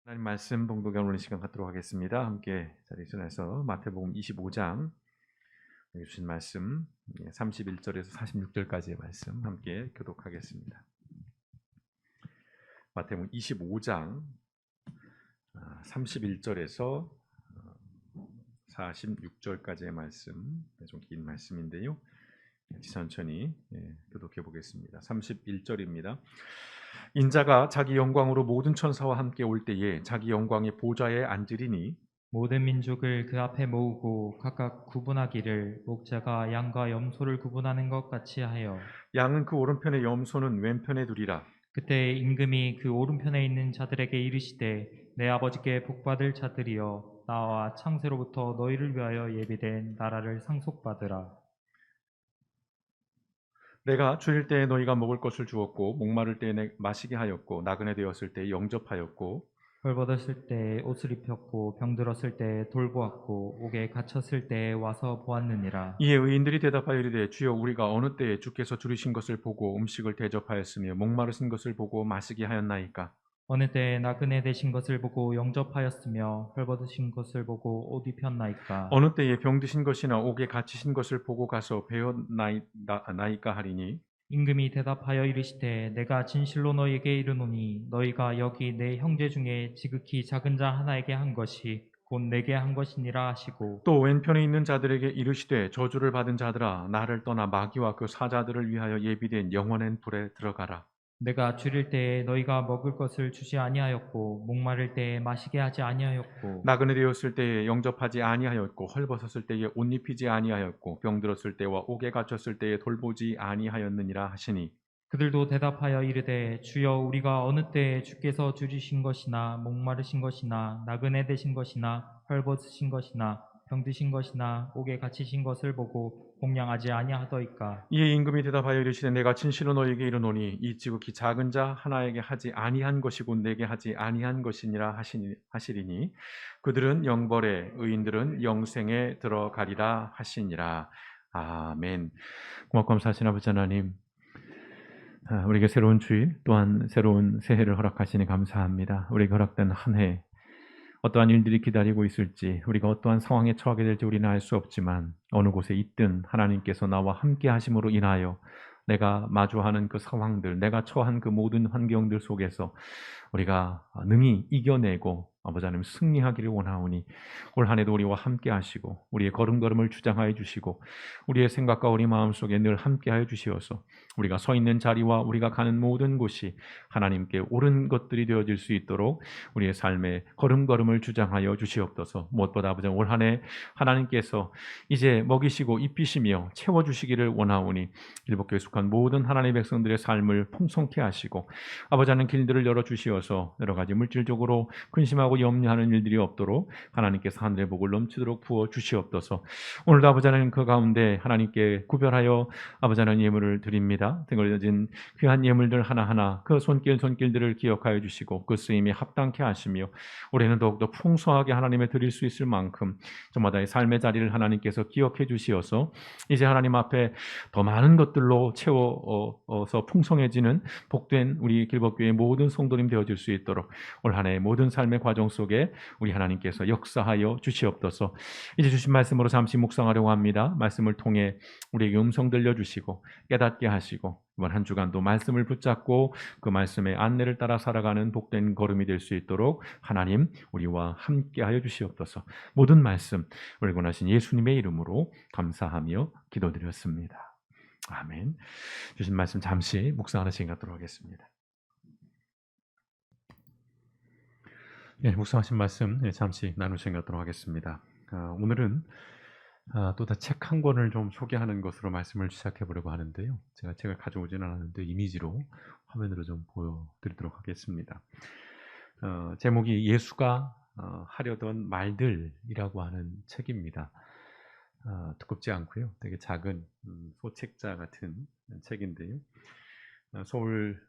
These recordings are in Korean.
하나님 말씀 봉독해 오는 시간 갖도록 하겠습니다. 함께 자리에 일어나서 마태복음 25장 주신 말씀 31절에서 46절까지의 말씀 함께 교독하겠습니다. 마태복음 25장 31절에서 46절까지의 말씀, 좀 긴 말씀인데요. 천천히 교독해 보겠습니다. 31절입니다. 인자가 자기 영광으로 모든 천사와 함께 올 때에 자기 영광의 보좌에 앉으리니 모든 민족을 그 앞에 모으고 각각 구분하기를 목자가 양과 염소를 구분하는 것 같이 하여 양은 그 오른편에 염소는 왼편에 두리라. 그때 임금이 그 오른편에 있는 자들에게 이르시되 내 아버지께 복받을 자들이여 나와 창세로부터 너희를 위하여 예비된 나라를 상속받으라. 내가 주일 때에 너희가 먹을 것을 주었고 목마를 때에 마시게 하였고 나그네 되었을 때에 영접하였고 벌받았을 때 옷을 입혔고 병들었을 때 돌보았고 옥에 갇혔을 때 와서 보았느니라. 이에 의인들이 대답하여 이르되 주여 우리가 어느 때에 주께서 줄이신 것을 보고 음식을 대접하였으며 목마르신 것을 보고 마시게 하였나이까. 어느 때에 나그네 되신 것을 보고 영접하였으며 헐벗으신 것을 보고 옷 입혔나이까. 어느 때에 병드신 것이나 옥에 갇히신 것을 보고 가서 배웠나이까 하리니 임금이 대답하여 이르시되 내가 진실로 너희에게 이르노니 너희가 여기 내 형제 중에 지극히 작은 자 하나에게 한 것이 곧 내게 한 것이니라 하시고 또 왼편에 있는 자들에게 이르시되 저주를 받은 자들아 나를 떠나 마귀와 그 사자들을 위하여 예비된 영원한 불에 들어가라. 내가 줄일 때에 너희가 먹을 것을 주지 아니하였고 목마를 때에 마시게 하지 아니하였고 나그네 되었을 때에 영접하지 아니하였고 헐벗었을 때에 옷 입히지 아니하였고 병들었을 때와 옥에 갇혔을 때에 돌보지 아니하였느니라 하시니 그들도 대답하여 이르되 주여 우리가 어느 때에 주께서 줄이신 것이나 목마르신 것이나 나그네 되신 것이나 헐벗으신 것이나 병드신 것이나 옥에 갇히신 것을 보고 공양하지 아니하더이까. 이에 임금이 대답하여 이르시되 내가 진실로 너희에게 이르노니 이 지극히 작은 자 하나에게 하지 아니한 것이고 내게 하지 아니한 것이니라 하시리니 그들은 영벌에 의인들은 영생에 들어가리라 하시니라. 아멘. 고맙고 감사하신 아버지 하나님, 우리에게 새로운 주일 또한 새로운 새해를 허락하시니 감사합니다. 우리에게 허락된 한 해 어떠한 일들이 기다리고 있을지 우리가 어떠한 상황에 처하게 될지 우리는 알 수 없지만 어느 곳에 있든 하나님께서 나와 함께 하심으로 인하여 내가 마주하는 그 상황들, 내가 처한 그 모든 환경들 속에서 우리가 능히 이겨내고 아버지 하나님 승리하기를 원하오니 올 한 해도 우리와 함께 하시고 우리의 걸음걸음을 주장하여 주시고 우리의 생각과 우리 마음속에 늘 함께 하여 주시어서 우리가 서 있는 자리와 우리가 가는 모든 곳이 하나님께 옳은 것들이 되어질 수 있도록 우리의 삶의 걸음걸음을 주장하여 주시옵소서. 무엇보다 아버지 올 한 해 하나님께서 이제 먹이시고 입히시며 채워주시기를 원하오니 일복교에 속한 모든 하나님의 백성들의 삶을 풍성케 하시고 아버지 하나님 길들을 열어주시어서 여러 가지 물질적으로 근심하고 염려하는 일들이 없도록 하나님께서 하늘의 복을 넘치도록 부어주시옵소서. 오늘도 아버지 하나님 그 가운데 하나님께 구별하여 아버지 하나님 예물을 드립니다. 등을진 귀한 예물들 하나하나 그 손길들을 기억하여 주시고 그 쓰임에 합당케 하시며 올해는 더욱더 풍성하게 하나님의 드릴 수 있을 만큼 저마다의 삶의 자리를 하나님께서 기억해 주시어서 이제 하나님 앞에 더 많은 것들로 채워서 풍성해지는 복된 우리 길법교의 모든 성도님 되어질 수 있도록 올 한 해의 모든 삶의 과정 속에 우리 하나님께서 역사하여 주시옵소서. 이제 주신 말씀으로 잠시 묵상하려고 합니다. 말씀을 통해 우리에게 음성 들려주시고 깨닫게 하시고 이번 한 주간도 말씀을 붙잡고 그 말씀의 안내를 따라 살아가는 복된 걸음이 될 수 있도록 하나님 우리와 함께하여 주시옵소서. 모든 말씀 우리 권하신 예수님의 이름으로 감사하며 기도드렸습니다. 아멘. 주신 말씀 잠시 묵상하는 시간 갖도록 하겠습니다. 묵상하신 말씀 잠시 나누 시간 갖도록 하겠습니다. 오늘은 또 다 책 한 권을 좀 소개하는 것으로 말씀을 시작해 보려고 하는데요. 제가 책을 가져오지는 않았는데 이미지로 화면으로 좀 보여드리도록 하겠습니다. 제목이 예수가 하려던 말들이라고 하는 책입니다. 두껍지 않고요. 되게 작은 소책자 같은 책인데요. 서울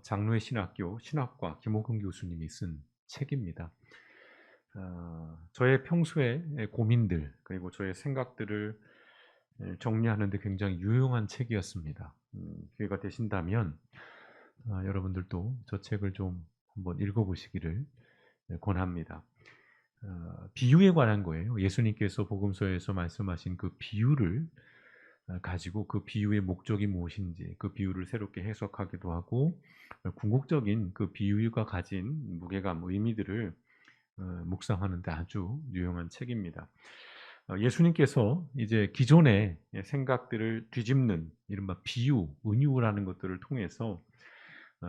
장로의 신학교 신학과 김호근 교수님이 쓴 책입니다. 저의 평소의 고민들 그리고 저의 생각들을 정리하는 데 굉장히 유용한 책이었습니다. 기회가 되신다면 여러분들도 저 책을 좀 한번 읽어보시기를 권합니다. 비유에 관한 거예요. 예수님께서 복음서에서 말씀하신 그 비유를 가지고 그 비유의 목적이 무엇인지 그 비유를 새롭게 해석하기도 하고 궁극적인 그 비유가 가진 무게감, 의미들을 묵상하는 데 아주 유용한 책입니다. 예수님께서 이제 기존의 생각들을 뒤집는 이른바 비유, 은유라는 것들을 통해서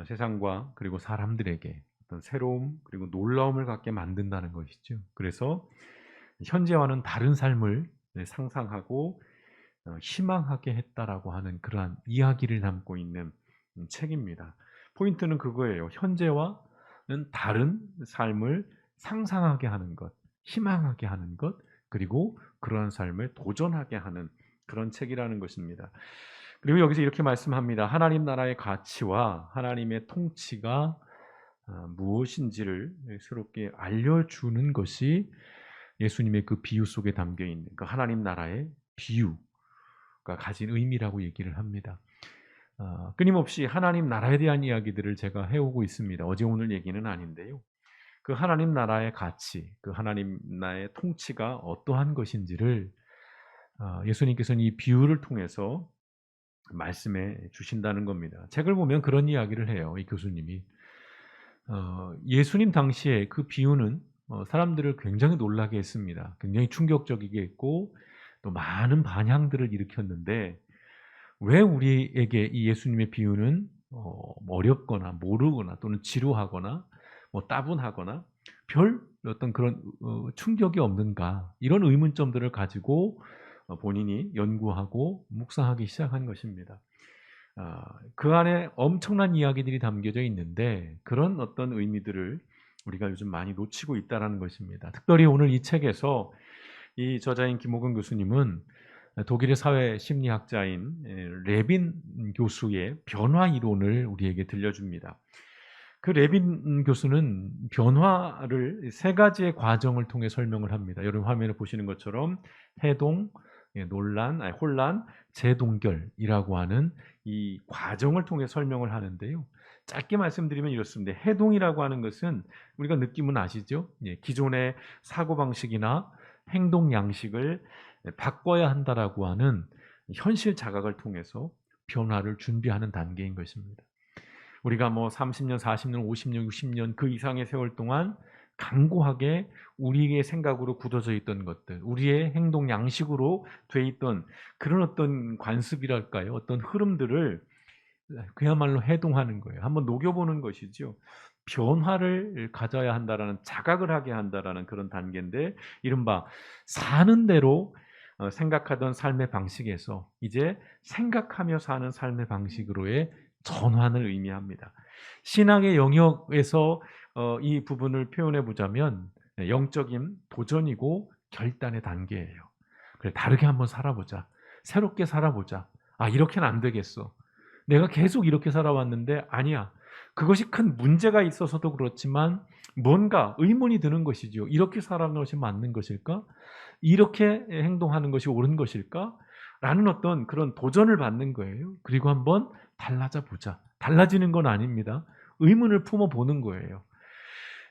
세상과 그리고 사람들에게 어떤 새로움 그리고 놀라움을 갖게 만든다는 것이죠. 그래서 현재와는 다른 삶을 상상하고 희망하게 했다라고 하는 그러한 이야기를 담고 있는 책입니다. 포인트는 그거예요. 현재와는 다른 삶을 상상하게 하는 것, 희망하게 하는 것, 그리고 그러한 삶을 도전하게 하는 그런 책이라는 것입니다. 그리고 여기서 이렇게 말씀합니다. 하나님 나라의 가치와 하나님의 통치가 무엇인지를 새롭게 알려주는 것이 예수님의 그 비유 속에 담겨 있는 그 하나님 나라의 비유가 가진 의미라고 얘기를 합니다. 끊임없이 하나님 나라에 대한 이야기들을 제가 해오고 있습니다. 어제 오늘 얘기는 아닌데요. 그 하나님 나라의 가치, 그 하나님 나라의 통치가 어떠한 것인지를 예수님께서는 이 비유를 통해서 말씀해 주신다는 겁니다. 책을 보면 그런 이야기를 해요. 이 교수님이. 예수님 당시에 그 비유는 사람들을 굉장히 놀라게 했습니다. 굉장히 충격적이게 했고 또 많은 반향들을 일으켰는데 왜 우리에게 이 예수님의 비유는 어렵거나 모르거나 또는 지루하거나 따분하거나 별 어떤 그런 충격이 없는가 이런 의문점들을 가지고 본인이 연구하고 묵상하기 시작한 것입니다. 그 안에 엄청난 이야기들이 담겨져 있는데 그런 어떤 의미들을 우리가 요즘 많이 놓치고 있다는 것입니다. 특별히 오늘 이 책에서 이 저자인 김옥은 교수님은 독일의 사회 심리학자인 레빈 교수의 변화 이론을 우리에게 들려줍니다. 그 레빈 교수는 변화를 세 가지의 과정을 통해 설명을 합니다. 여러분 화면에 보시는 것처럼 해동, 논란, 혼란, 재동결이라고 하는 이 과정을 통해 설명을 하는데요. 짧게 말씀드리면 이렇습니다. 해동이라고 하는 것은 우리가 느낌은 아시죠? 기존의 사고방식이나 행동 양식을 바꿔야 한다라고 하는 현실 자각을 통해서 변화를 준비하는 단계인 것입니다. 우리가 30년, 40년, 50년, 60년 그 이상의 세월 동안 강고하게 우리의 생각으로 굳어져 있던 것들, 우리의 행동 양식으로 돼 있던 그런 어떤 관습이랄까요? 어떤 흐름들을 그야말로 해동하는 거예요. 한번 녹여보는 것이죠. 변화를 가져야 한다라는 자각을 하게 한다라는 그런 단계인데 이른바 사는 대로 생각하던 삶의 방식에서 이제 생각하며 사는 삶의 방식으로의 전환을 의미합니다. 신앙의 영역에서 이 부분을 표현해 보자면 영적인 도전이고 결단의 단계예요. 그래, 다르게 한번 살아보자. 새롭게 살아보자. 이렇게는 안 되겠어. 내가 계속 이렇게 살아왔는데 아니야. 그것이 큰 문제가 있어서도 그렇지만 뭔가 의문이 드는 것이죠. 이렇게 살아가는 것이 맞는 것일까? 이렇게 행동하는 것이 옳은 것일까? 라는 어떤 그런 도전을 받는 거예요. 그리고 한번 달라져 보자. 달라지는 건 아닙니다. 의문을 품어보는 거예요.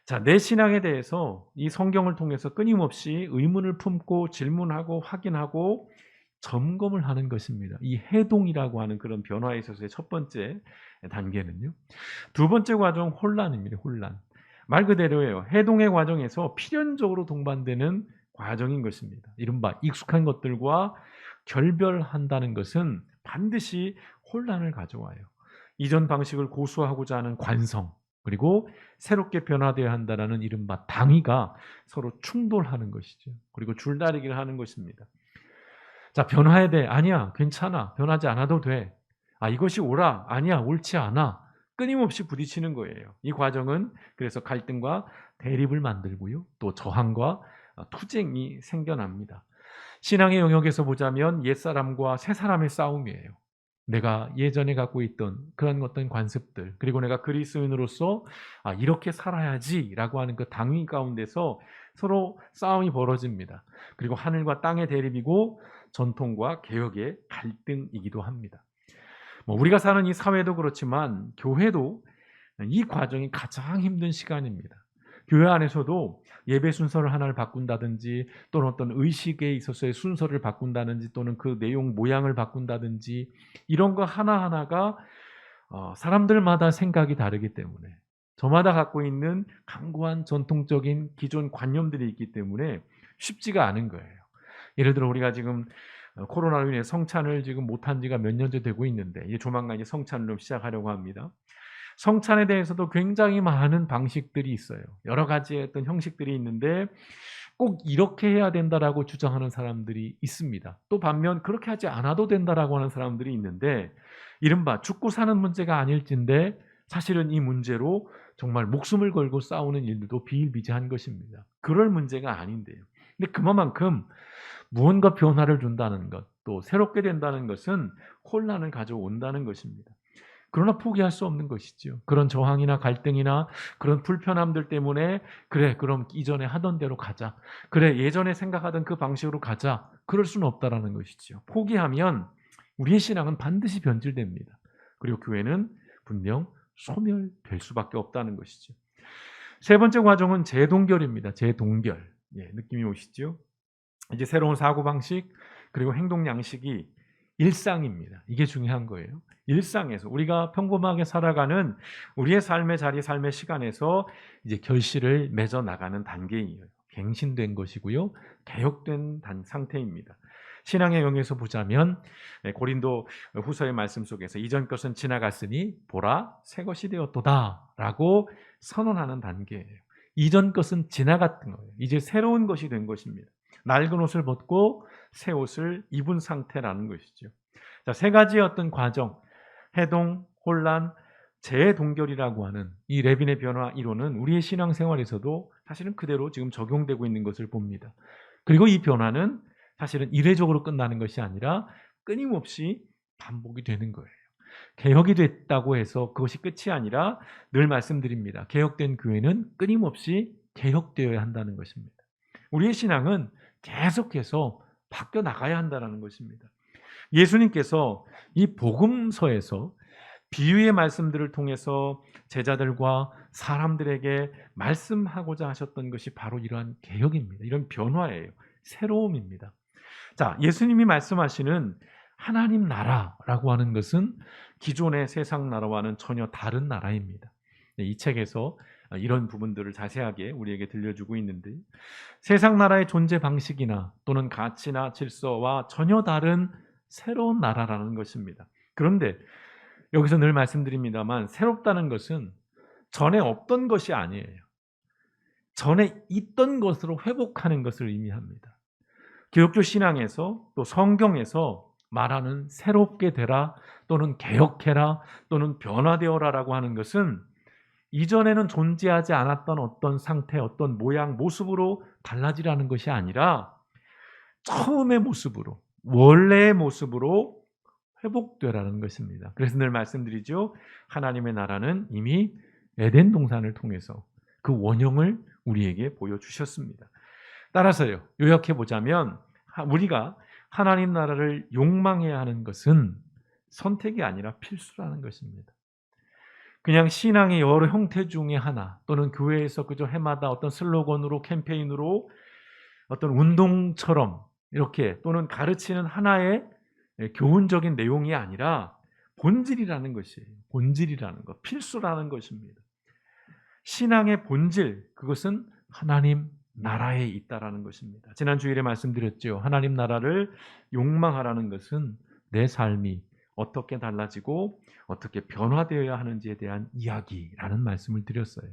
자, 내 신앙에 대해서 이 성경을 통해서 끊임없이 의문을 품고 질문하고 확인하고 점검을 하는 것입니다. 이 해동이라고 하는 그런 변화에 있어서의 첫 번째 단계는요. 두 번째 과정 혼란입니다. 혼란. 말 그대로예요. 해동의 과정에서 필연적으로 동반되는 과정인 것입니다. 이른바 익숙한 것들과 결별한다는 것은 반드시 혼란을 가져와요. 이전 방식을 고수하고자 하는 관성, 그리고 새롭게 변화되어야 한다는 이른바 당위가 서로 충돌하는 것이죠. 그리고 줄다리기를 하는 것입니다. 자, 변화해야 돼. 아니야, 괜찮아. 변하지 않아도 돼. 이것이 옳아. 아니야, 옳지 않아. 끊임없이 부딪히는 거예요. 이 과정은 그래서 갈등과 대립을 만들고요. 또 저항과 투쟁이 생겨납니다. 신앙의 영역에서 보자면 옛사람과 새사람의 싸움이에요. 내가 예전에 갖고 있던 그런 어떤 관습들, 그리고 내가 그리스도인으로서 이렇게 살아야지라고 하는 그 당위 가운데서 서로 싸움이 벌어집니다. 그리고 하늘과 땅의 대립이고 전통과 개혁의 갈등이기도 합니다. 우리가 사는 이 사회도 그렇지만 교회도 이 과정이 가장 힘든 시간입니다. 교회 안에서도 예배 순서를 하나를 바꾼다든지 또는 어떤 의식에 있어서의 순서를 바꾼다든지 또는 그 내용 모양을 바꾼다든지 이런 거 하나하나가 사람들마다 생각이 다르기 때문에 저마다 갖고 있는 강고한 전통적인 기존 관념들이 있기 때문에 쉽지가 않은 거예요. 예를 들어 우리가 지금 코로나로 인해 성찬을 지금 못한 지가 몇 년째 되고 있는데 이제 조만간 이제 성찬을 좀 시작하려고 합니다. 성찬에 대해서도 굉장히 많은 방식들이 있어요. 여러 가지의 어떤 형식들이 있는데 꼭 이렇게 해야 된다라고 주장하는 사람들이 있습니다. 또 반면 그렇게 하지 않아도 된다라고 하는 사람들이 있는데 이른바 죽고 사는 문제가 아닐진데 사실은 이 문제로 정말 목숨을 걸고 싸우는 일들도 비일비재한 것입니다. 그럴 문제가 아닌데요. 근데 그만큼 무언가 변화를 준다는 것, 또 새롭게 된다는 것은 혼란을 가져온다는 것입니다. 그러나 포기할 수 없는 것이죠. 그런 저항이나 갈등이나 그런 불편함들 때문에 그래 그럼 이전에 하던 대로 가자. 그래 예전에 생각하던 그 방식으로 가자. 그럴 수는 없다라는 것이죠. 포기하면 우리의 신앙은 반드시 변질됩니다. 그리고 교회는 분명 소멸될 수밖에 없다는 것이죠. 세 번째 과정은 재동결입니다. 재동결. 느낌이 오시죠? 이제 새로운 사고방식 그리고 행동 양식이 일상입니다. 이게 중요한 거예요. 일상에서 우리가 평범하게 살아가는 우리의 삶의 자리, 삶의 시간에서 이제 결실을 맺어 나가는 단계이에요. 갱신된 것이고요. 개혁된 상태입니다. 신앙의 영역에서 보자면 고린도 후서의 말씀 속에서 이전 것은 지나갔으니 보라 새 것이 되었도다라고 선언하는 단계예요. 이전 것은 지나갔던 거예요. 이제 새로운 것이 된 것입니다. 낡은 옷을 벗고 새 옷을 입은 상태라는 것이죠. 자, 세 가지의 어떤 과정, 해동, 혼란, 재동결이라고 하는 이 레빈의 변화 이론은 우리의 신앙생활에서도 사실은 그대로 지금 적용되고 있는 것을 봅니다. 그리고 이 변화는 사실은 이례적으로 끝나는 것이 아니라 끊임없이 반복이 되는 거예요. 개혁이 됐다고 해서 그것이 끝이 아니라 늘 말씀드립니다. 개혁된 교회는 끊임없이 개혁되어야 한다는 것입니다. 우리의 신앙은 계속해서 바뀌어 나가야 한다는 것입니다. 예수님께서 이 복음서에서 비유의 말씀들을 통해서 제자들과 사람들에게 말씀하고자 하셨던 것이 바로 이러한 개혁입니다. 이런 변화예요. 새로움입니다. 자, 예수님이 말씀하시는 하나님 나라라고 하는 것은 기존의 세상 나라와는 전혀 다른 나라입니다. 이 책에서 이런 부분들을 자세하게 우리에게 들려주고 있는데 세상 나라의 존재 방식이나 또는 가치나 질서와 전혀 다른 새로운 나라라는 것입니다. 그런데 여기서 늘 말씀드립니다만 새롭다는 것은 전에 없던 것이 아니에요. 전에 있던 것으로 회복하는 것을 의미합니다. 기독교 신앙에서 또 성경에서 말하는 새롭게 되라 또는 개혁해라 또는 변화되어라라고 하는 것은 이전에는 존재하지 않았던 어떤 상태, 어떤 모양, 모습으로 달라지라는 것이 아니라 처음의 모습으로, 원래의 모습으로 회복되라는 것입니다. 그래서 늘 말씀드리죠. 하나님의 나라는 이미 에덴 동산을 통해서 그 원형을 우리에게 보여주셨습니다. 따라서요, 요약해 보자면 우리가 하나님 나라를 욕망해야 하는 것은 선택이 아니라 필수라는 것입니다. 그냥 신앙의 여러 형태 중에 하나 또는 교회에서 그저 해마다 어떤 슬로건으로 캠페인으로 어떤 운동처럼 이렇게 또는 가르치는 하나의 교훈적인 내용이 아니라 본질이라는 것이에요. 본질이라는 것, 필수라는 것입니다. 신앙의 본질, 그것은 하나님 나라에 있다라는 것입니다. 지난 주일에 말씀드렸죠. 하나님 나라를 욕망하라는 것은 내 삶이 어떻게 달라지고 어떻게 변화되어야 하는지에 대한 이야기라는 말씀을 드렸어요.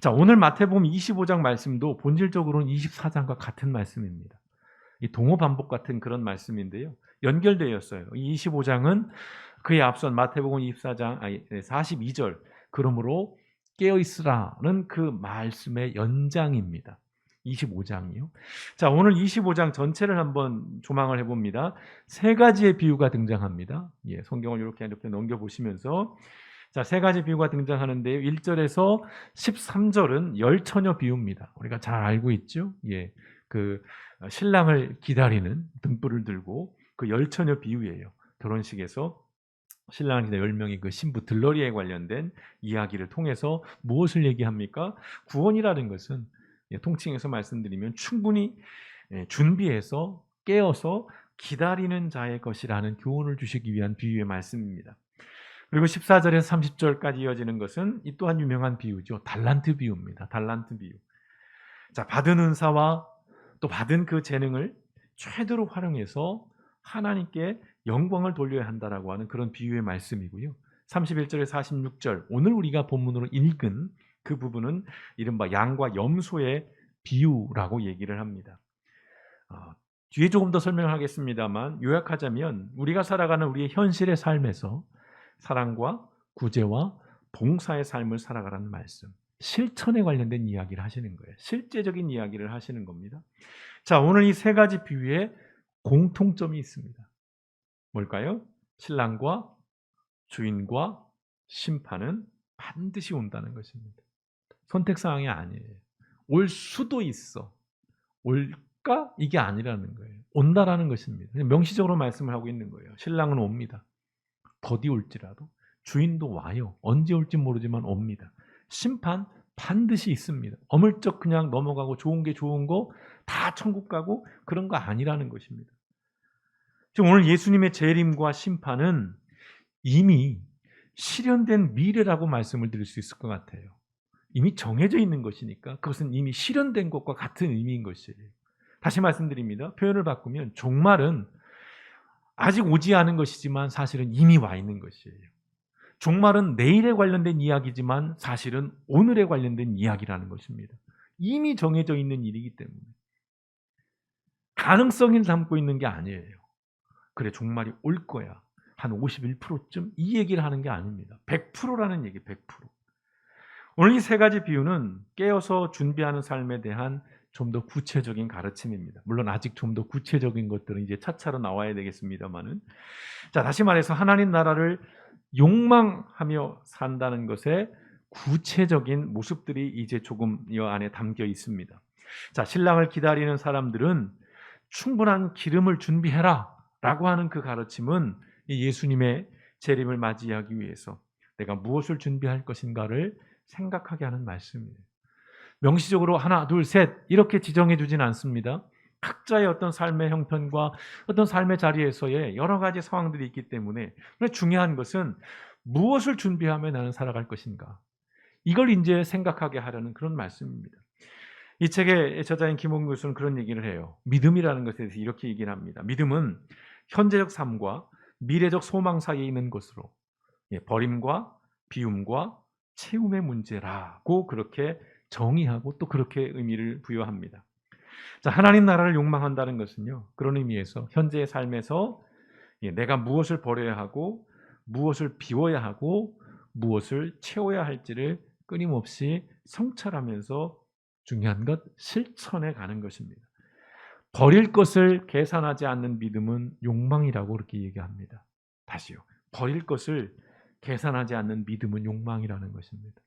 자, 오늘 마태복음 25장 말씀도 본질적으로는 24장과 같은 말씀입니다. 이 동호 반복 같은 그런 말씀인데요. 연결되어 있어요. 이 25장은 그에 앞선 마태복음 24장 42절 그러므로 깨어 있으라는 그 말씀의 연장입니다. 25장이요. 자, 오늘 25장 전체를 한번 조망을 해봅니다. 세 가지의 비유가 등장합니다. 성경을 이렇게 넘겨 보시면서 자, 세 가지 비유가 등장하는데요. 1절에서 13절은 열처녀 비유입니다. 우리가 잘 알고 있죠? 그 신랑을 기다리는 등불을 들고 그 열처녀 비유예요. 결혼식에서 신랑을 기다린 10명의 그 신부 들러리에 관련된 이야기를 통해서 무엇을 얘기합니까? 구원이라는 것은 통칭해서 말씀드리면 충분히 준비해서 깨어서 기다리는 자의 것이라는 교훈을 주시기 위한 비유의 말씀입니다. 그리고 14절에서 30절까지 이어지는 것은 이 또한 유명한 비유죠. 달란트 비유입니다. 달란트 비유. 자, 받은 은사와 또 받은 그 재능을 최대로 활용해서 하나님께 영광을 돌려야 한다라고 하는 그런 비유의 말씀이고요. 31절에서 46절, 오늘 우리가 본문으로 읽은 그 부분은 이른바 양과 염소의 비유라고 얘기를 합니다. 뒤에 조금 더 설명을 하겠습니다만 요약하자면 우리가 살아가는 우리의 현실의 삶에서 사랑과 구제와 봉사의 삶을 살아가라는 말씀, 실천에 관련된 이야기를 하시는 거예요. 실제적인 이야기를 하시는 겁니다. 자, 오늘 이 세 가지 비유에 공통점이 있습니다. 뭘까요? 신랑과 주인과 심판은 반드시 온다는 것입니다. 선택사항이 아니에요. 올 수도 있어. 올까? 이게 아니라는 거예요. 온다라는 것입니다. 명시적으로 말씀을 하고 있는 거예요. 신랑은 옵니다. 더디 올지라도. 주인도 와요. 언제 올지 모르지만 옵니다. 심판 반드시 있습니다. 어물쩍 그냥 넘어가고 좋은 게 좋은 거 다 천국 가고 그런 거 아니라는 것입니다. 지금 오늘 예수님의 재림과 심판은 이미 실현된 미래라고 말씀을 드릴 수 있을 것 같아요. 이미 정해져 있는 것이니까 그것은 이미 실현된 것과 같은 의미인 것이에요. 다시 말씀드립니다. 표현을 바꾸면 종말은 아직 오지 않은 것이지만 사실은 이미 와 있는 것이에요. 종말은 내일에 관련된 이야기지만 사실은 오늘에 관련된 이야기라는 것입니다. 이미 정해져 있는 일이기 때문에 가능성을 담고 있는 게 아니에요. 그래, 종말이 올 거야. 한 51%쯤 이 얘기를 하는 게 아닙니다. 100%라는 얘기, 100%. 오늘 이 세 가지 비유는 깨어서 준비하는 삶에 대한 좀 더 구체적인 가르침입니다. 물론 아직 좀 더 구체적인 것들은 이제 차차로 나와야 되겠습니다만은. 자, 다시 말해서 하나님 나라를 욕망하며 산다는 것의 구체적인 모습들이 이제 조금 이 안에 담겨 있습니다. 자, 신랑을 기다리는 사람들은 충분한 기름을 준비해라 라고 하는 그 가르침은 예수님의 재림을 맞이하기 위해서 내가 무엇을 준비할 것인가를 생각하게 하는 말씀이에요. 명시적으로 하나, 둘, 셋 이렇게 지정해 주진 않습니다. 각자의 어떤 삶의 형편과 어떤 삶의 자리에서의 여러 가지 상황들이 있기 때문에 중요한 것은 무엇을 준비하며 나는 살아갈 것인가. 이걸 이제 생각하게 하려는 그런 말씀입니다. 이 책의 저자인 김홍 교수는 그런 얘기를 해요. 믿음이라는 것에 대해서 이렇게 얘기를 합니다. 믿음은 현재적 삶과 미래적 소망 사이에 있는 것으로 버림과 비움과 채움의 문제라고 그렇게 정의하고 또 그렇게 의미를 부여합니다. 자, 하나님 나라를 욕망한다는 것은요, 그런 의미에서 현재의 삶에서 내가 무엇을 버려야 하고 무엇을 비워야 하고 무엇을 채워야 할지를 끊임없이 성찰하면서 중요한 것 실천해 가는 것입니다. 버릴 것을 계산하지 않는 믿음은 욕망이라고 그렇게 얘기합니다. 다시요. 버릴 것을 계산하지 않는 믿음은 욕망이라는 것입니다.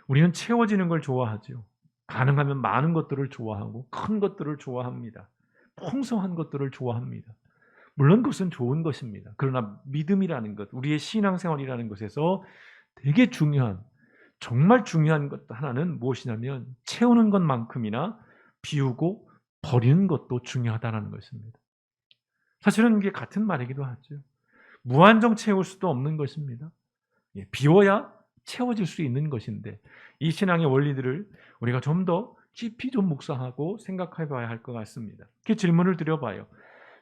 우리는 채워지는 걸 좋아하죠. 가능하면 많은 것들을 좋아하고 큰 것들을 좋아합니다. 풍성한 것들을 좋아합니다. 물론 그것은 좋은 것입니다. 그러나 믿음이라는 것, 우리의 신앙생활이라는 것에서 되게 중요한, 정말 중요한 것 하나는 무엇이냐면 채우는 것만큼이나 비우고 버리는 것도 중요하다는 것입니다. 사실은 이게 같은 말이기도 하죠. 무한정 채울 수도 없는 것입니다. 비워야 채워질 수 있는 것인데 이 신앙의 원리들을 우리가 좀 더 깊이 좀 묵상하고 생각해 봐야 할 것 같습니다. 그 질문을 드려봐요.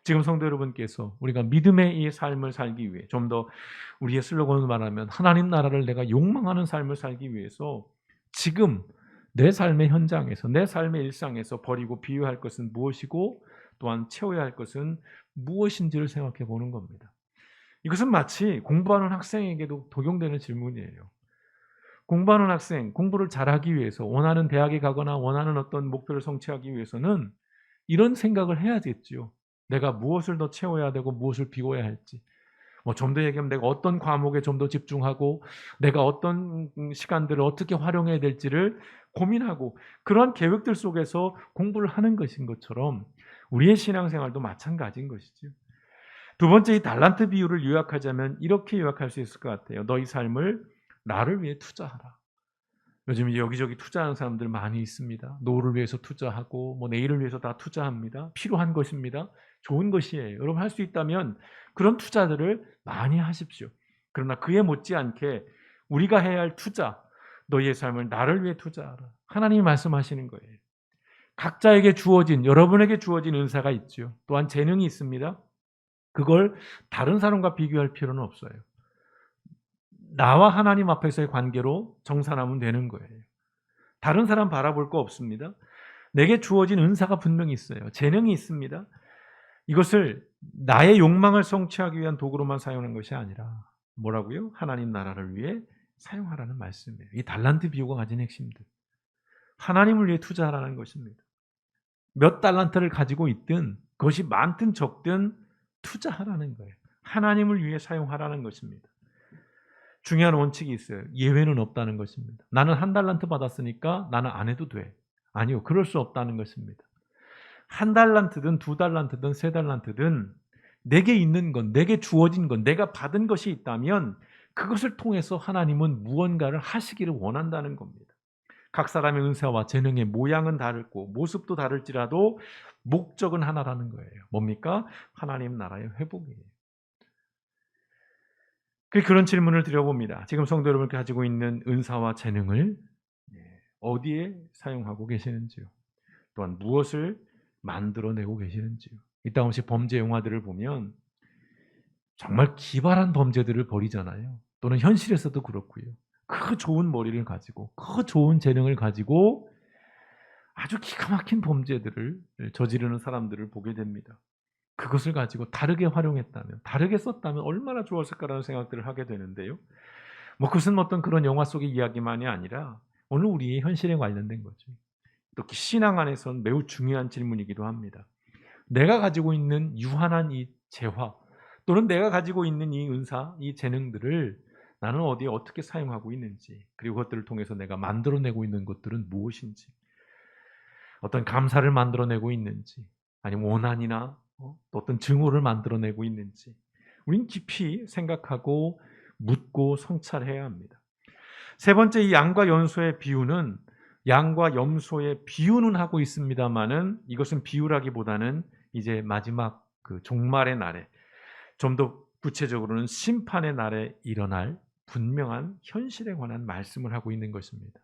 지금 성도 여러분께서 우리가 믿음의 이 삶을 살기 위해 좀 더 우리의 슬로건을 말하면 하나님 나라를 내가 욕망하는 삶을 살기 위해서 지금 내 삶의 현장에서 내 삶의 일상에서 버리고 비워야 할 것은 무엇이고 또한 채워야 할 것은 무엇인지를 생각해 보는 겁니다. 이것은 마치 공부하는 학생에게도 적용되는 질문이에요. 공부하는 학생, 공부를 잘하기 위해서 원하는 대학에 가거나 원하는 어떤 목표를 성취하기 위해서는 이런 생각을 해야겠죠. 내가 무엇을 더 채워야 되고 무엇을 비워야 할지. 좀 더 얘기하면 내가 어떤 과목에 좀 더 집중하고 내가 어떤 시간들을 어떻게 활용해야 될지를 고민하고 그러한 계획들 속에서 공부를 하는 것인 것처럼 우리의 신앙생활도 마찬가지인 것이죠. 두 번째, 이 달란트 비유를 요약하자면 이렇게 요약할 수 있을 것 같아요. 너희 삶을 나를 위해 투자하라. 요즘 여기저기 투자하는 사람들 많이 있습니다. 노후를 위해서 투자하고 뭐 내일을 위해서 다 투자합니다. 필요한 것입니다. 좋은 것이에요. 여러분 할 수 있다면 그런 투자들을 많이 하십시오. 그러나 그에 못지않게 우리가 해야 할 투자, 너희의 삶을 나를 위해 투자하라. 하나님이 말씀하시는 거예요. 각자에게 주어진, 여러분에게 주어진 은사가 있죠. 또한 재능이 있습니다. 그걸 다른 사람과 비교할 필요는 없어요. 나와 하나님 앞에서의 관계로 정산하면 되는 거예요. 다른 사람 바라볼 거 없습니다. 내게 주어진 은사가 분명히 있어요. 재능이 있습니다. 이것을 나의 욕망을 성취하기 위한 도구로만 사용하는 것이 아니라 뭐라고요? 하나님 나라를 위해 사용하라는 말씀이에요. 이 달란트 비유가 가진 핵심들. 하나님을 위해 투자하라는 것입니다. 몇 달란트를 가지고 있든 그것이 많든 적든 투자하라는 거예요. 하나님을 위해 사용하라는 것입니다. 중요한 원칙이 있어요. 예외는 없다는 것입니다. 나는 1달란트 받았으니까 나는 안 해도 돼. 아니요. 그럴 수 없다는 것입니다. 1달란트든 2달란트든 3달란트든 내게 있는 건, 내게 주어진 건, 내가 받은 것이 있다면 그것을 통해서 하나님은 무언가를 하시기를 원한다는 겁니다. 각 사람의 은사와 재능의 모양은 다르고 모습도 다를지라도 목적은 하나라는 거예요. 뭡니까? 하나님 나라의 회복이에요. 그런 질문을 드려봅니다. 지금 성도 여러분이 가지고 있는 은사와 재능을 어디에 사용하고 계시는지요? 또한 무엇을 만들어내고 계시는지요? 이따 혹시 범죄 영화들을 보면 정말 기발한 범죄들을 벌이잖아요. 또는 현실에서도 그렇고요. 그 좋은 머리를 가지고, 그 좋은 재능을 가지고 아주 기가 막힌 범죄들을 저지르는 사람들을 보게 됩니다. 그것을 가지고 다르게 활용했다면, 다르게 썼다면 얼마나 좋았을까라는 생각들을 하게 되는데요. 그것은 어떤 그런 영화 속의 이야기만이 아니라 오늘 우리의 현실에 관련된 거죠. 또 신앙 안에서는 매우 중요한 질문이기도 합니다. 내가 가지고 있는 유한한 이 재화 또는 내가 가지고 있는 이 은사, 이 재능들을 나는 어디에 어떻게 사용하고 있는지, 그리고 그것들을 통해서 내가 만들어내고 있는 것들은 무엇인지, 어떤 감사를 만들어내고 있는지, 아니면 원한이나 또 어떤 증오를 만들어내고 있는지 우린 깊이 생각하고 묻고 성찰해야 합니다. 세 번째, 이 양과 염소의 비유는 양과 염소의 비유는 하고 있습니다만은 이것은 비유라기보다는 이제 마지막 그 종말의 날에, 좀 더 구체적으로는 심판의 날에 일어날 분명한 현실에 관한 말씀을 하고 있는 것입니다.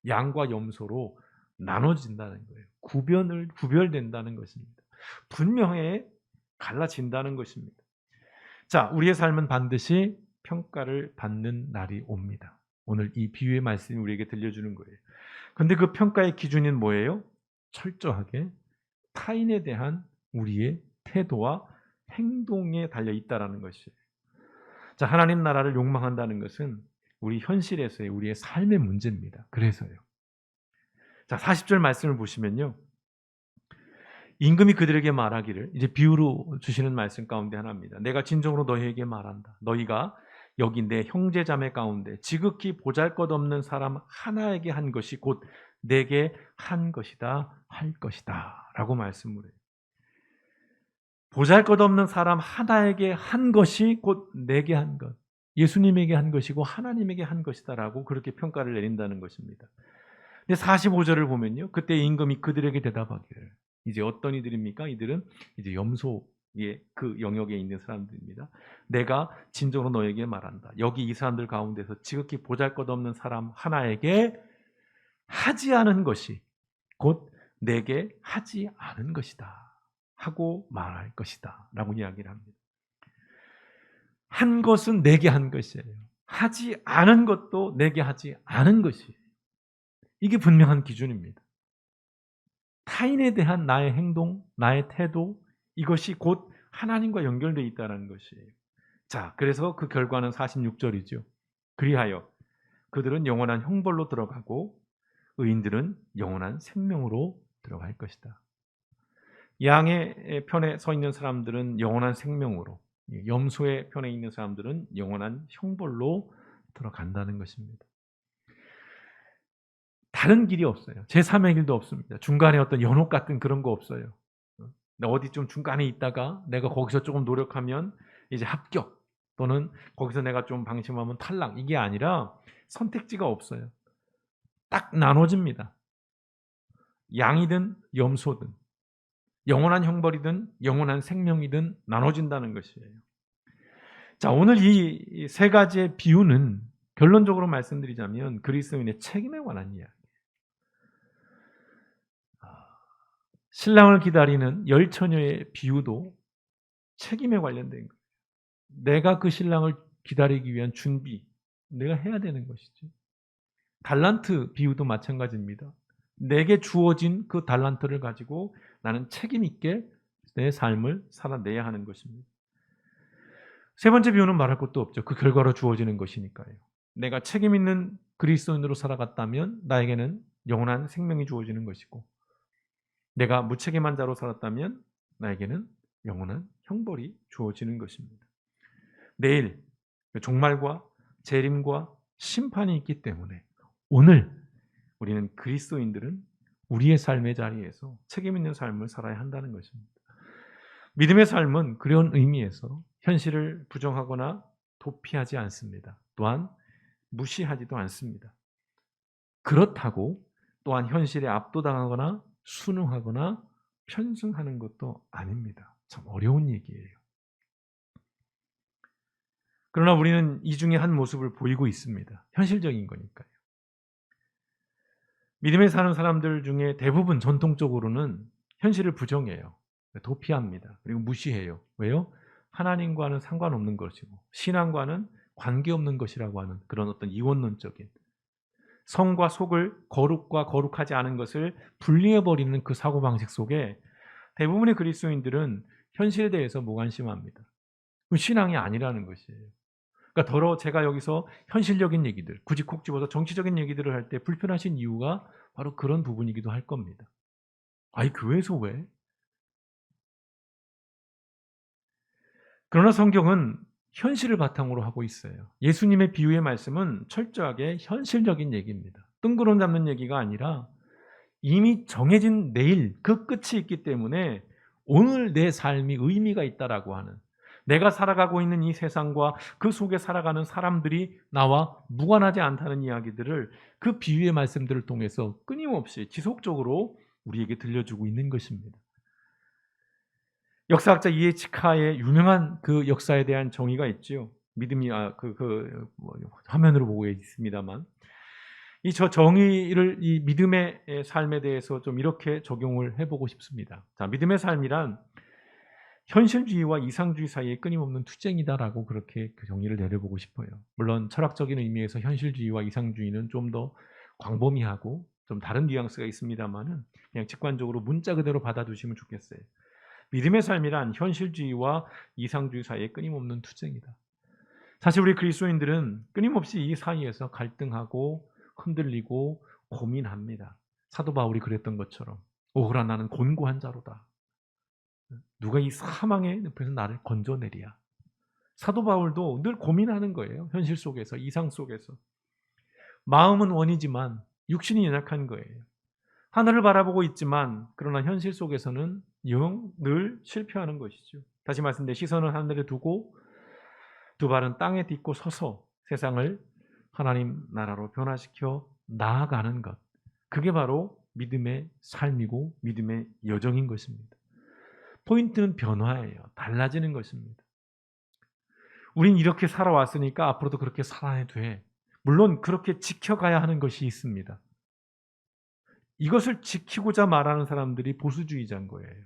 양과 염소로 나눠진다는 거예요. 구별된다는 것입니다. 분명히 갈라진다는 것입니다. 자, 우리의 삶은 반드시 평가를 받는 날이 옵니다. 오늘 이 비유의 말씀이 우리에게 들려주는 거예요. 그런데 그 평가의 기준은 뭐예요? 철저하게 타인에 대한 우리의 태도와 행동에 달려 있다라는 것이에요. 자, 하나님 나라를 욕망한다는 것은 우리 현실에서의 우리의 삶의 문제입니다. 그래서요. 자, 40절 말씀을 보시면요. 임금이 그들에게 말하기를, 이제 비유로 주시는 말씀 가운데 하나입니다. 내가 진정으로 너희에게 말한다. 너희가 여기 내 형제 자매 가운데 지극히 보잘것없는 사람 하나에게 한 것이 곧 내게 한 것이다 할 것이다 라고 말씀을 해요. 보잘것없는 사람 하나에게 한 것이 곧 내게 한 것, 예수님에게 한 것이고 하나님에게 한 것이다라고 그렇게 평가를 내린다는 것입니다. 근데 45절을 보면요, 그때 임금이 그들에게 대답하기를, 이제 어떤 이들입니까? 이들은 이제 염소의 그 영역에 있는 사람들입니다. 내가 진정으로 너에게 말한다. 여기 이 사람들 가운데서 지극히 보잘것없는 사람 하나에게 하지 않은 것이 곧 내게 하지 않은 것이다 하고 말할 것이다 라고 이야기를 합니다. 한 것은 내게 한 것이에요. 하지 않은 것도 내게 하지 않은 것이에요. 이게 분명한 기준입니다. 타인에 대한 나의 행동, 나의 태도, 이것이 곧 하나님과 연결되어 있다는 것이에요. 자, 그래서 그 결과는 46절이죠. 그리하여 그들은 영원한 형벌로 들어가고 의인들은 영원한 생명으로 들어갈 것이다. 양의 편에 서 있는 사람들은 영원한 생명으로, 염소의 편에 있는 사람들은 영원한 형벌로 들어간다는 것입니다. 다른 길이 없어요. 제3의 길도 없습니다. 중간에 어떤 연옥 같은 그런 거 없어요. 어디 좀 중간에 있다가 내가 거기서 조금 노력하면 이제 합격, 또는 거기서 내가 좀 방심하면 탈락, 이게 아니라 선택지가 없어요. 딱 나눠집니다. 양이든 염소든, 영원한 형벌이든 영원한 생명이든 나눠진다는 것이에요. 자, 오늘 이 세 가지의 비유는 결론적으로 말씀드리자면 그리스도인의 책임에 관한 이야기. 신랑을 기다리는 열 처녀의 비유도 책임에 관련된 거예요. 내가 그 신랑을 기다리기 위한 준비, 내가 해야 되는 것이죠. 달란트 비유도 마찬가지입니다. 내게 주어진 그 달란트를 가지고 나는 책임 있게 내 삶을 살아내야 하는 것입니다. 세 번째 비유는 말할 것도 없죠. 그 결과로 주어지는 것이니까요. 내가 책임 있는 그리스도인으로 살아갔다면 나에게는 영원한 생명이 주어지는 것이고, 내가 무책임한 자로 살았다면 나에게는 영원한 형벌이 주어지는 것입니다. 내일 종말과 재림과 심판이 있기 때문에 오늘 우리는 그리스도인들은 우리의 삶의 자리에서 책임 있는 삶을 살아야 한다는 것입니다. 믿음의 삶은 그런 의미에서 현실을 부정하거나 도피하지 않습니다. 또한 무시하지도 않습니다. 그렇다고 또한 현실에 압도당하거나 순응하거나 편승하는 것도 아닙니다. 참 어려운 얘기예요. 그러나 우리는 이 중에 한 모습을 보이고 있습니다. 현실적인 거니까요. 믿음에 사는 사람들 중에 대부분 전통적으로는 현실을 부정해요. 도피합니다. 그리고 무시해요. 왜요? 하나님과는 상관없는 것이고 신앙과는 관계없는 것이라고 하는 그런 어떤 이원론적인, 성과 속을 거룩과 거룩하지 않은 것을 분리해버리는 그 사고방식 속에 대부분의 그리스도인들은 현실에 대해서 무관심합니다. 그 신앙이 아니라는 것이에요. 그러니까 더러 제가 여기서 현실적인 얘기들, 굳이 콕 집어서 정치적인 얘기들을 할 때 불편하신 이유가 바로 그런 부분이기도 할 겁니다. 아니, 교회에서 왜? 그러나 성경은 현실을 바탕으로 하고 있어요. 예수님의 비유의 말씀은 철저하게 현실적인 얘기입니다. 뜬구름 잡는 얘기가 아니라 이미 정해진 내일 그 끝이 있기 때문에 오늘 내 삶이 의미가 있다라고 하는, 내가 살아가고 있는 이 세상과 그 속에 살아가는 사람들이 나와 무관하지 않다는 이야기들을 그 비유의 말씀들을 통해서 끊임없이 지속적으로 우리에게 들려주고 있는 것입니다. 역사학자 이에치카의 유명한 그 역사에 대한 정의가 있지요. 믿음이 화면으로 보고 있습니다만, 이 저 정의를 이 믿음의 삶에 대해서 좀 이렇게 적용을 해보고 싶습니다. 자, 믿음의 삶이란 현실주의와 이상주의 사이에 끊임없는 투쟁이다라고 그렇게 그 정의를 내려보고 싶어요. 물론 철학적인 의미에서 현실주의와 이상주의는 좀 더 광범위하고 좀 다른 뉘앙스가 있습니다만은 그냥 직관적으로 문자 그대로 받아두시면 좋겠어요. 믿음의 삶이란 현실주의와 이상주의 사이에 끊임없는 투쟁이다. 사실 우리 그리스도인들은 끊임없이 이 사이에서 갈등하고 흔들리고 고민합니다. 사도 바울이 그랬던 것처럼 오호라 나는 곤고한 자로다. 누가 이 사망의 늪에서 나를 건져내리야. 사도 바울도 늘 고민하는 거예요. 현실 속에서, 이상 속에서. 마음은 원이지만 육신이 연약한 거예요. 하늘을 바라보고 있지만 그러나 현실 속에서는 영 늘 실패하는 것이죠. 다시 말씀드려 시선은 하늘에 두고 두 발은 땅에 딛고 서서 세상을 하나님 나라로 변화시켜 나아가는 것. 그게 바로 믿음의 삶이고 믿음의 여정인 것입니다. 포인트는 변화예요. 달라지는 것입니다. 우린 이렇게 살아왔으니까 앞으로도 그렇게 살아야 돼. 물론 그렇게 지켜가야 하는 것이 있습니다. 이것을 지키고자 말하는 사람들이 보수주의자인 거예요.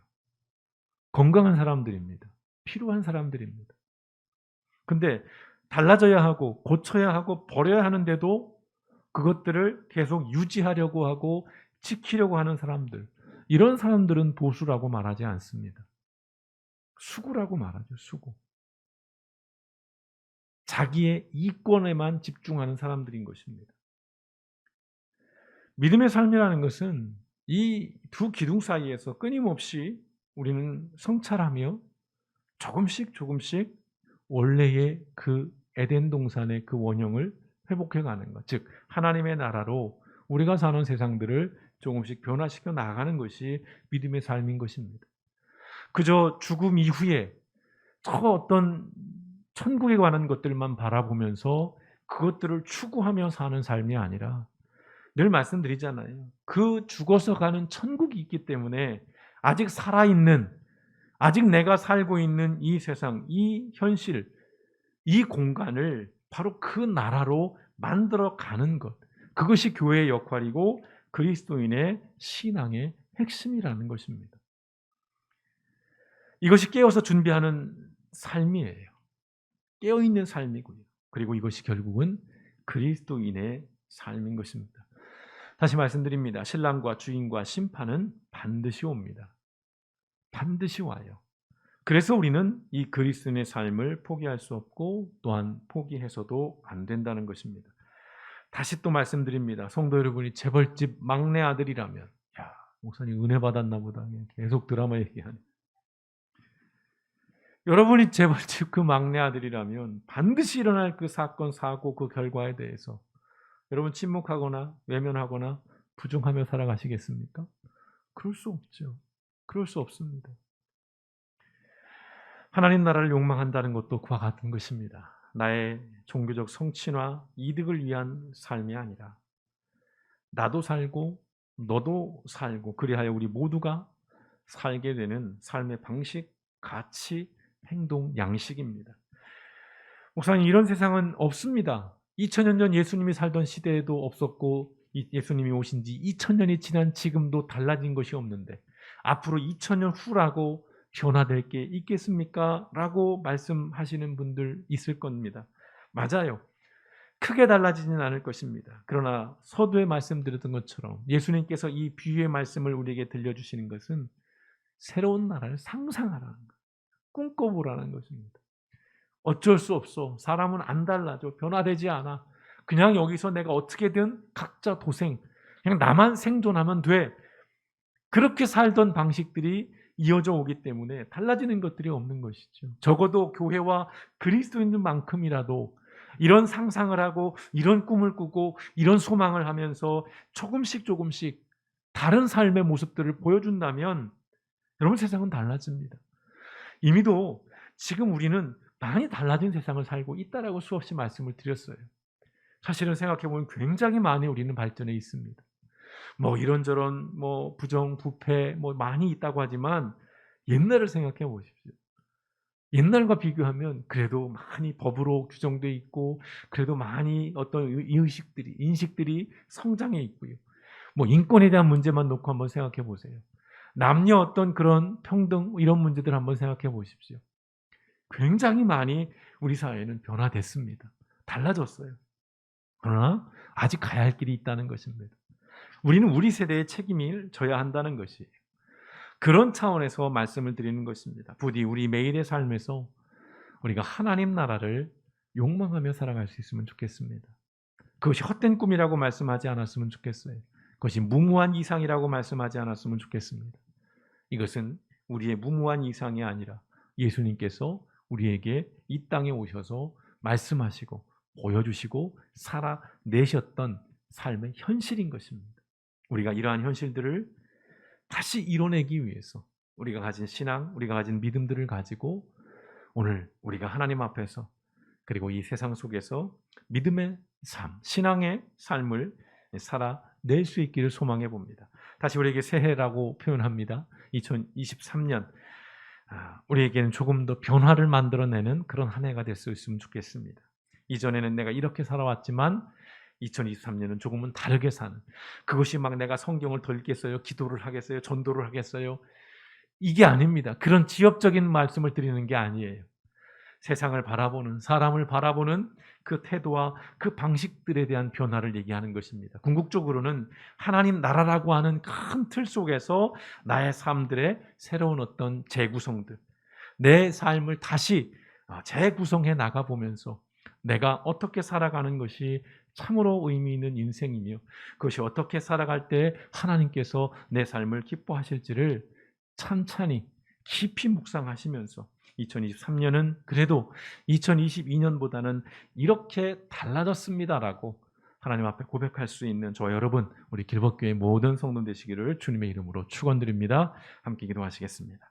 건강한 사람들입니다. 필요한 사람들입니다. 근데 달라져야 하고 고쳐야 하고 버려야 하는데도 그것들을 계속 유지하려고 하고 지키려고 하는 사람들, 이런 사람들은 보수라고 말하지 않습니다. 수구라고 말하죠. 수구. 자기의 이권에만 집중하는 사람들인 것입니다. 믿음의 삶이라는 것은 이 두 기둥 사이에서 끊임없이 우리는 성찰하며 조금씩 원래의 그 에덴 동산의 그 원형을 회복해가는 것, 즉 하나님의 나라로 우리가 사는 세상들을 조금씩 변화시켜 나가는 것이 믿음의 삶인 것입니다. 그저 죽음 이후에 저 어떤 천국에 관한 것들만 바라보면서 그것들을 추구하며 사는 삶이 아니라 늘 말씀드리잖아요. 그 죽어서 가는 천국이 있기 때문에 아직 살아있는, 아직 내가 살고 있는 이 세상, 이 현실, 이 공간을 바로 그 나라로 만들어 가는 것. 그것이 교회의 역할이고 그리스도인의 신앙의 핵심이라는 것입니다. 이것이 깨어서 준비하는 삶이에요. 깨어있는 삶이고요. 그리고 이것이 결국은 그리스도인의 삶인 것입니다. 다시 말씀드립니다. 신랑과 주인과 심판은 반드시 옵니다. 반드시 와요. 그래서 우리는 이 그리스도인의 삶을 포기할 수 없고 또한 포기해서도 안 된다는 것입니다. 다시 또 말씀드립니다. 성도 여러분이 재벌집 막내 아들이라면, 야, 목사님 은혜 받았나 보다. 계속 드라마 얘기하네. 여러분이 재벌집 그 막내 아들이라면 반드시 일어날 그 사건, 사고, 그 결과에 대해서 여러분 침묵하거나 외면하거나 부정하며 살아가시겠습니까? 그럴 수 없죠. 그럴 수 없습니다. 하나님 나라를 욕망한다는 것도 그와 같은 것입니다. 나의 종교적 성취나 이득을 위한 삶이 아니라 나도 살고 너도 살고 그리하여 우리 모두가 살게 되는 삶의 방식, 가치, 행동, 양식입니다. 목사님, 이런 세상은 없습니다. 2000년 전 예수님이 살던 시대에도 없었고 예수님이 오신 지 2000년이 지난 지금도 달라진 것이 없는데 앞으로 2000년 후라고 변화될 게 있겠습니까? 라고 말씀하시는 분들 있을 겁니다. 맞아요. 크게 달라지지는 않을 것입니다. 그러나 서두에 말씀드렸던 것처럼 예수님께서 이 비유의 말씀을 우리에게 들려주시는 것은 새로운 나라를 상상하라는 것, 꿈꿔보라는 것입니다. 어쩔 수 없어. 사람은 안 달라져. 변화되지 않아. 그냥 여기서 내가 어떻게든 각자 도생, 그냥 나만 생존하면 돼. 그렇게 살던 방식들이 이어져 오기 때문에 달라지는 것들이 없는 것이죠. 적어도 교회와 그리스도인들만큼이라도 이런 상상을 하고 이런 꿈을 꾸고 이런 소망을 하면서 조금씩 다른 삶의 모습들을 보여준다면 여러분 세상은 달라집니다. 이미도 지금 우리는 많이 달라진 세상을 살고 있다라고 수없이 말씀을 드렸어요. 사실은 생각해보면 굉장히 많이 우리는 발전해 있습니다. 뭐 이런저런 뭐 부정, 부패 뭐 많이 있다고 하지만 옛날을 생각해 보십시오. 옛날과 비교하면 그래도 많이 법으로 규정돼 있고 그래도 많이 어떤 의식들이 인식들이 성장해 있고요. 뭐 인권에 대한 문제만 놓고 한번 생각해 보세요. 남녀 어떤 그런 평등 이런 문제들 한번 생각해 보십시오. 굉장히 많이 우리 사회는 변화됐습니다. 달라졌어요. 그러나 아직 가야 할 길이 있다는 것입니다. 우리는 우리 세대의 책임을 져야 한다는 것이에요. 그런 차원에서 말씀을 드리는 것입니다. 부디 우리 매일의 삶에서 우리가 하나님 나라를 욕망하며 살아갈 수 있으면 좋겠습니다. 그것이 헛된 꿈이라고 말씀하지 않았으면 좋겠어요. 그것이 무모한 이상이라고 말씀하지 않았으면 좋겠습니다. 이것은 우리의 무모한 이상이 아니라 예수님께서 우리에게 이 땅에 오셔서 말씀하시고 보여주시고 살아내셨던 삶의 현실인 것입니다. 우리가 이러한 현실들을 다시 이뤄내기 위해서 우리가 가진 신앙, 우리가 가진 믿음들을 가지고 오늘 우리가 하나님 앞에서 그리고 이 세상 속에서 믿음의 삶, 신앙의 삶을 살아낼 수 있기를 소망해 봅니다. 다시 우리에게 새해라고 표현합니다. 2023년 우리에게는 조금 더 변화를 만들어내는 그런 한 해가 될 수 있으면 좋겠습니다. 이전에는 내가 이렇게 살아왔지만 2023년은 조금은 다르게 사는, 그것이 막 내가 성경을 더 읽겠어요, 기도를 하겠어요, 전도를 하겠어요, 이게 아닙니다. 그런 지엽적인 말씀을 드리는 게 아니에요. 세상을 바라보는, 사람을 바라보는 그 태도와 그 방식들에 대한 변화를 얘기하는 것입니다. 궁극적으로는 하나님 나라라고 하는 큰 틀 속에서 나의 삶들의 새로운 어떤 재구성들, 내 삶을 다시 재구성해 나가보면서 내가 어떻게 살아가는 것이 참으로 의미 있는 인생이며 그것이 어떻게 살아갈 때 하나님께서 내 삶을 기뻐하실지를 찬찬히 깊이 묵상하시면서 2023년은 그래도 2022년보다는 이렇게 달라졌습니다라고 하나님 앞에 고백할 수 있는 저와 여러분, 우리 길법교회 모든 성도 되시기를 주님의 이름으로 축원드립니다. 함께 기도하시겠습니다.